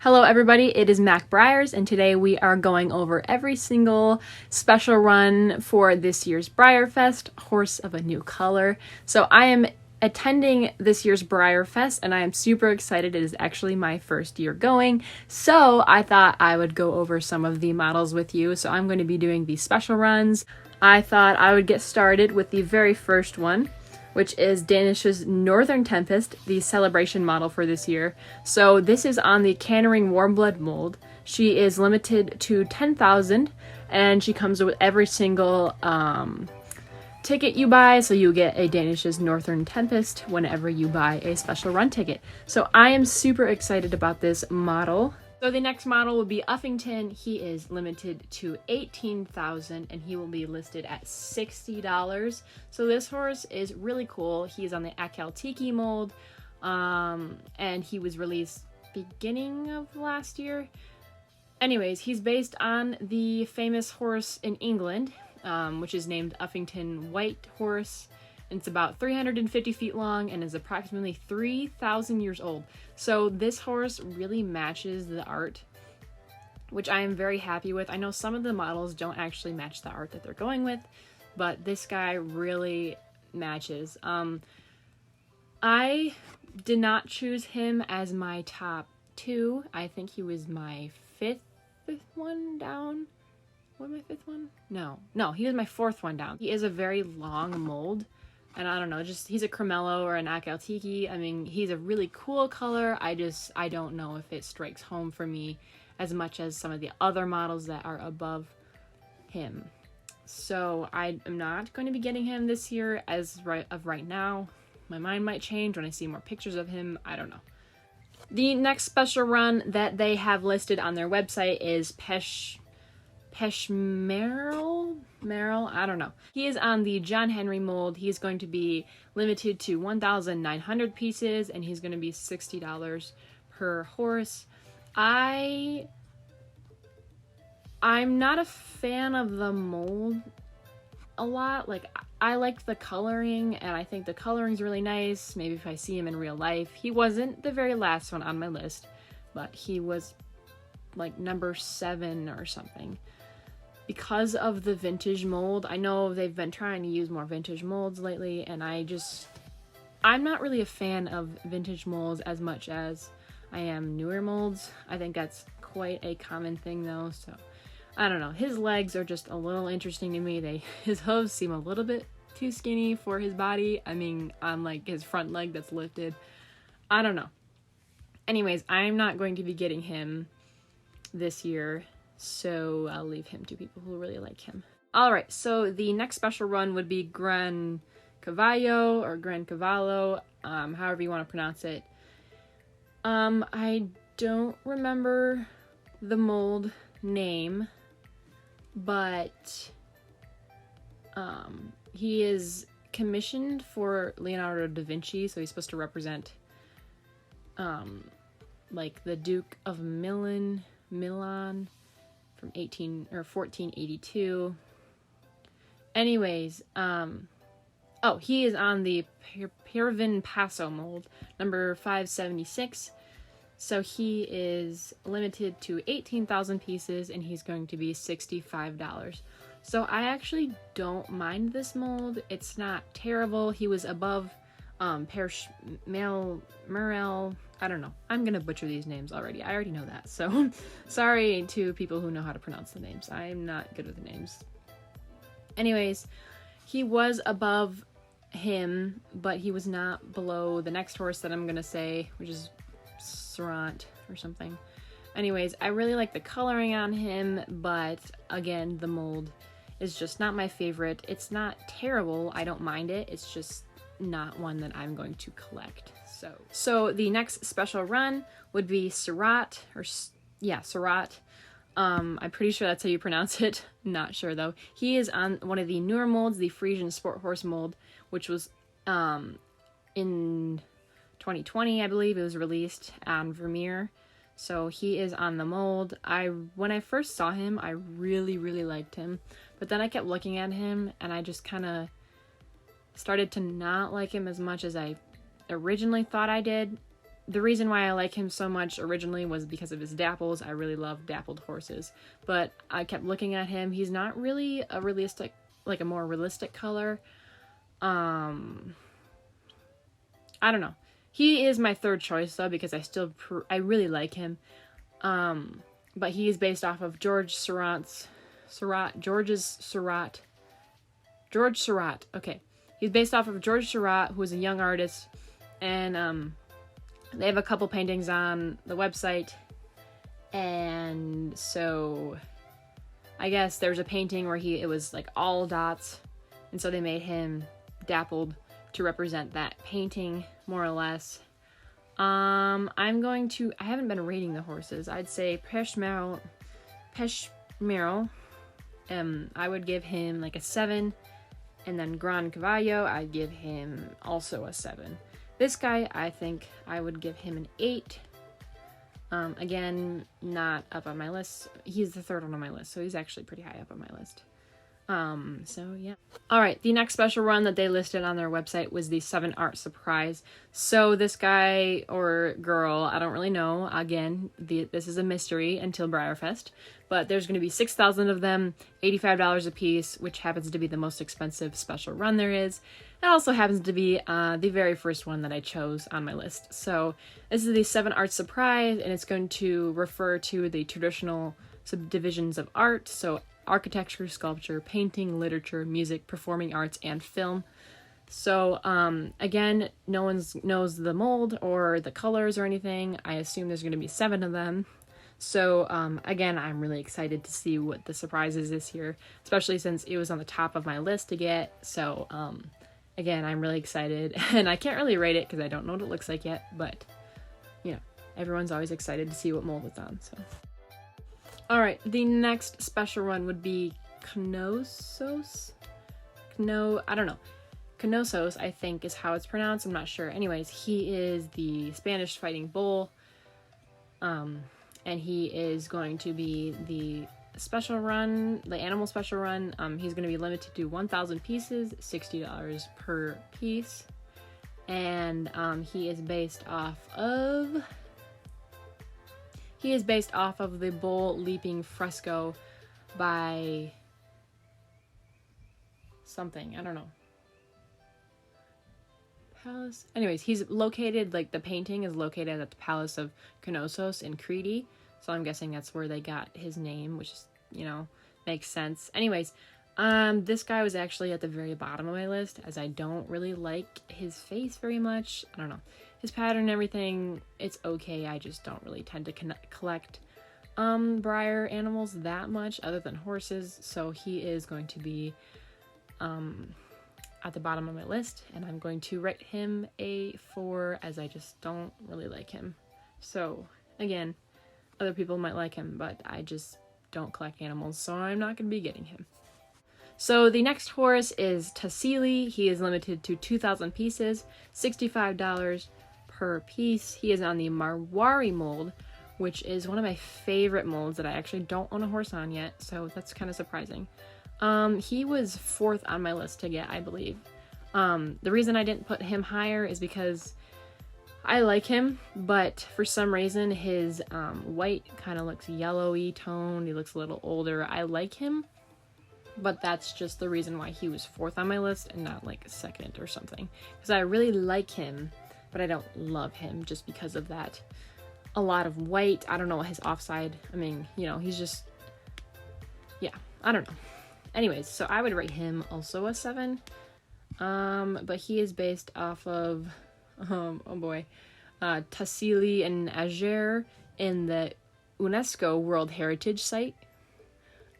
Hello everybody, it is Mac.breyers, and today we are going over every single special run for this year's Breyerfest, Horse of a New Color. So I am attending this year's Breyerfest and I am super excited. It is actually my first year going, so I thought I would go over some of the models with you. So I'm going to be doing the special runs. I thought I would get started with the very first one, which is Danish's Northern Tempest, the celebration model for this year. So this is on the Cantering Warmblood mold. She is limited to 10,000 and she comes with every single ticket you buy, so you get a Danish's Northern Tempest whenever you buy a special run ticket. So I am super excited about this model. So the next model will be Huffington. He is limited to 18,000 and he will be listed at $60. So this horse is really cool. He's on the Akaltiki mold and he was released beginning of last year. Anyways, he's based on the famous horse in England, which is named Huffington White Horse. It's about 350 feet long and is approximately 3,000 years old. So this horse really matches the art, which I am very happy with. I know some of the models don't actually match the art that they're going with, but this guy really matches. I did not choose him as my top two. I think he was my fifth one down. What, my fifth one? No, he was my fourth one down. He is a very long mold. And I don't know, just he's a Cremello or an Akaltiki. I mean, he's a really cool color. I don't know if it strikes home for me as much as some of the other models that are above him. So I am not going to be getting him this year as of right now. My mind might change when I see more pictures of him. I don't know. The next special run that they have listed on their website is Pesh Merrill, I don't know. He is on the John Henry mold. He's going to be limited to 1,900 pieces and he's going to be $60 per horse. I'm not a fan of the mold a lot. Like, I like the coloring and I think the coloring's really nice. Maybe if I see him in real life. He wasn't the very last one on my list, but he was like number 7 or something. Because of the vintage mold, I know they've been trying to use more vintage molds lately, and I'm not really a fan of vintage molds as much as I am newer molds. I think that's quite a common thing though, so I don't know. His legs are just a little interesting to me. His hooves seem a little bit too skinny for his body. I mean, on like his front leg that's lifted. I don't know. Anyways, I'm not going to be getting him this year, so I'll leave him to people who really like him. Alright, so the next special run would be Gran cavallo or Gran cavallo, however you want to pronounce it. I don't remember the mold name, but he is commissioned for Leonardo da Vinci, so he's supposed to represent like the Duke of Milan from 1482. Anyways, he is on the Pervin Paso mold, number 576. So he is limited to 18,000 pieces and he's going to be $65. So I actually don't mind this mold. It's not terrible. He was above Pesh Merrill. I don't know. I'm gonna butcher these names already. I already know that. So sorry to people who know how to pronounce the names. I'm not good with the names. Anyways, he was above him, but he was not below the next horse that I'm gonna say, which is Sarat or something. Anyways, I really like the coloring on him, but again, the mold is just not my favorite. It's not terrible. I don't mind it. It's just not one that I'm going to collect. So the next special run would be Sarat, Sarat. I'm pretty sure that's how you pronounce it. Not sure though. He is on one of the newer molds, the Frisian Sport Horse mold, which was in 2020, I believe. It was released on Vermeer. So he is on the mold. When I first saw him, I really, really liked him. But then I kept looking at him and I just kind of started to not like him as much as I originally thought I did. the reason why I like him so much originally was because of his dapples. I really love dappled horses, but I kept looking at him. He's not really a realistic, like a more realistic color. I don't know. He is my third choice though, because I really like him. But he is based off of George Sarat. Okay. He's based off of George Sarat, who is a young artist, and they have a couple paintings on the website. And so I guess there's a painting where it was like all dots, and so they made him dappled to represent that painting more or less. I haven't been rating the horses. I'd say Pesh Merrill, I would give him like a 7, and then Gran cavallo, I'd give him also a 7. This guy, I think I would give him an 8. Again, not up on my list. He's the third one on my list, so he's actually pretty high up on my list. So yeah. All right, the next special run that they listed on their website was the 7 art surprise. So this guy or girl, I don't really know. Again, this is a mystery until Breyerfest, but there's going to be 6,000 of them, $85 a piece, which happens to be the most expensive special run there is. It also happens to be the very first one that I chose on my list. So this is the 7 art surprise, and it's going to refer to the traditional subdivisions of art. So architecture, sculpture, painting, literature, music, performing arts, and film. So again, no one knows the mold or the colors or anything. I assume there's going to be 7 of them. So again, I'm really excited to see what the surprise is this year, especially since it was on the top of my list to get. So again, I'm really excited, and I can't really rate it because I don't know what it looks like yet, but you know, everyone's always excited to see what mold it's on. So all right, the next special run would be Canosos. I don't know. Canosos, I think, is how it's pronounced. I'm not sure. Anyways, he is the Spanish fighting bull. And he is going to be the special run, the animal special run. He's going to be limited to 1,000 pieces, $60 per piece. And he is based off of the bull leaping fresco by something. I don't know. Palace. Anyways, he's located, like the painting is located at the Palace of Knossos in Crete. So I'm guessing that's where they got his name, which is, you know, makes sense. Anyways, this guy was actually at the very bottom of my list, as I don't really like his face very much. I don't know. His pattern and everything, it's okay. I just don't really tend to collect Breyer animals that much other than horses. So he is going to be at the bottom of my list, and I'm going to rate him a 4, as I just don't really like him. So again, other people might like him, but I just don't collect animals, so I'm not going to be getting him. So the next horse is Tassili. He is limited to 2,000 pieces, $65 per piece. He is on the Marwari mold, which is one of my favorite molds that I actually don't own a horse on yet, so that's kind of surprising. He was 4th on my list to get, I believe. The reason I didn't put him higher is because I like him, but for some reason his white kind of looks yellowy toned. He looks a little older. I like him, but that's just the reason why he was 4th on my list and not like 2nd or something. Because I really like him, but I don't love him just because of that. A lot of white. I don't know his offside. I mean, you know, he's just, yeah, I don't know. Anyways, so I would rate him also a 7. But he is based off of, oh boy, Tassili and Ager in the UNESCO World Heritage Site.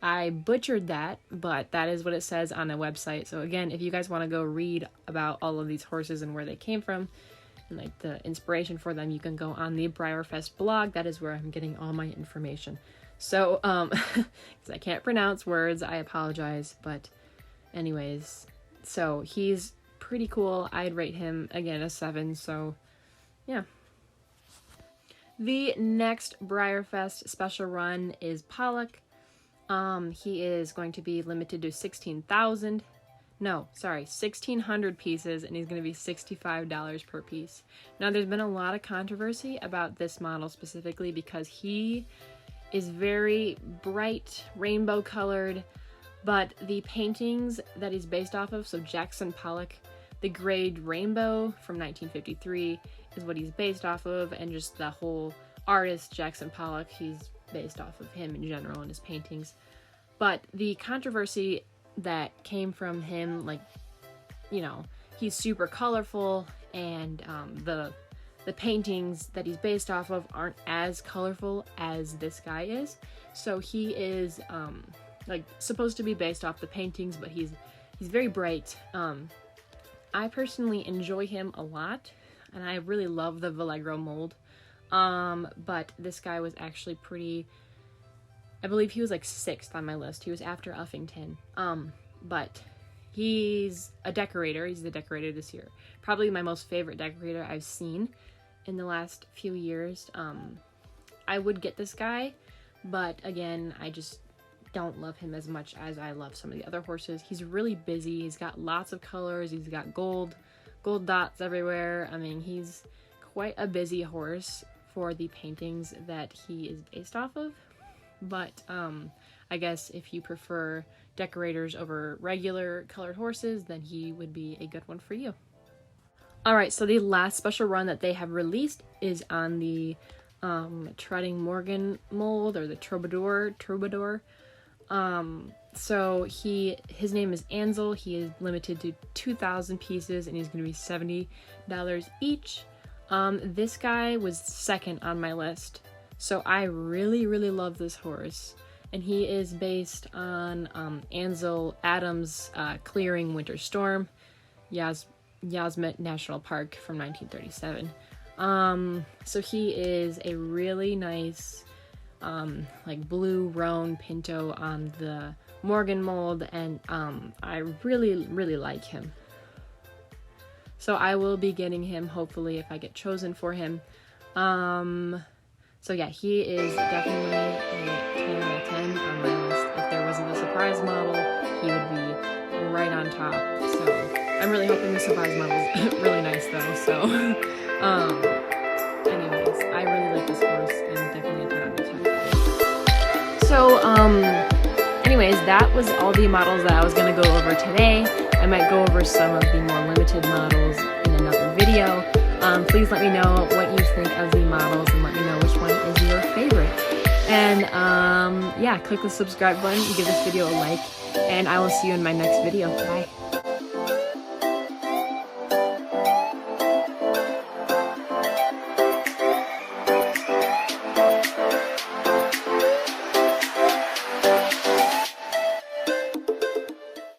I butchered that, but that is what it says on the website. So again, if you guys want to go read about all of these horses and where they came from, and like the inspiration for them, you can go on the Breyerfest blog. That is where I'm getting all my information. So, because I can't pronounce words, I apologize. But anyways, so he's pretty cool. I'd rate him, again, a 7. So, yeah. The next Breyerfest special run is Pollock. He is going to be limited to 16,000. no, sorry, 1,600 pieces, and he's going to be $65 per piece. Now, there's been a lot of controversy about this model specifically because he is very bright, rainbow colored, but the paintings that he's based off of, so Jackson Pollock, the Grade Rainbow from 1953 is what he's based off of, and just the whole artist, Jackson Pollock, he's based off of him in general in his paintings. But the controversy that came from him, like, you know, he's super colorful, and the paintings that he's based off of aren't as colorful as this guy is. So he is like supposed to be based off the paintings, but he's very bright. I personally enjoy him a lot, and I really love the Vallegro mold. But this guy was actually pretty, I believe he was like 6th on my list. He was after Huffington. But he's a decorator. He's the decorator this year. Probably my most favorite decorator I've seen in the last few years. I would get this guy, but again, I just don't love him as much as I love some of the other horses. He's really busy. He's got lots of colors. He's got gold dots everywhere. I mean, he's quite a busy horse for the paintings that he is based off of. But I guess if you prefer decorators over regular colored horses, then he would be a good one for you. Alright, so the last special run that they have released is on the Treading Morgan mold, or the Troubadour. So his name is Ansel. He is limited to 2,000 pieces, and he's going to be $70 each. This guy was 2nd on my list, so I really love this horse, and he is based on Ansel Adams' Clearing Winter Storm, Yosemite National Park from 1937. So he is a really nice like blue roan pinto on the Morgan mold, and I really like him. So I will be getting him hopefully if I get chosen for him. So yeah, he is definitely a 10 out of 10 on my list. If there wasn't a surprise model, he would be right on top. So I'm really hoping the surprise model is really nice though. So anyways, I really like this horse, and definitely a 10 out of 10. So anyways, that was all the models that I was going to go over today. I might go over some of the more limited models in another video. Please let me know what you think of the models, and let me know which one is your favorite. And yeah, click the subscribe button and give this video a like, and I will see you in my next video. Bye.